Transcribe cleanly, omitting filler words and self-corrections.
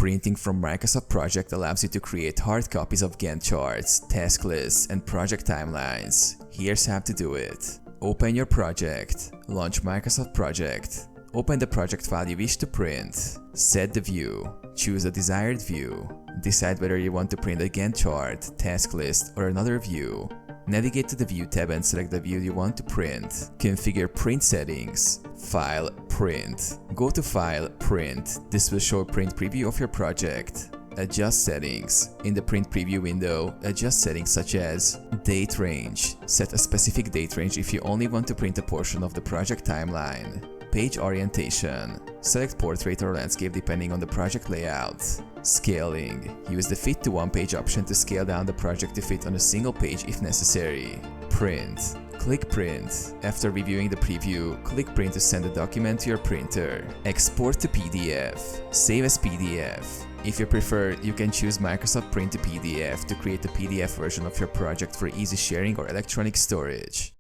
Printing from Microsoft Project allows you to create hard copies of Gantt charts, task lists, and project timelines. Here's how to do it. Open your project. Launch Microsoft Project. Open the project file you wish to print. Set the view. Choose a desired view. Decide whether you want to print a Gantt chart, task list, or another view. Navigate to the View tab and select the view you want to print. Configure print settings. File, Print. Go to File, Print. This will show a print preview of your project. Adjust settings. In the print preview window, adjust settings such as date range. Set a specific date range if you only want to print a portion of the project timeline. Page orientation. Select portrait or landscape depending on the project layout. Scaling. Use the Fit to One Page option to scale down the project to fit on a single page if necessary. Print. Click Print. After reviewing the preview, click Print to send the document to your printer. Export to PDF. Save as PDF. If you prefer, you can choose Microsoft Print to PDF to create a PDF version of your project for easy sharing or electronic storage.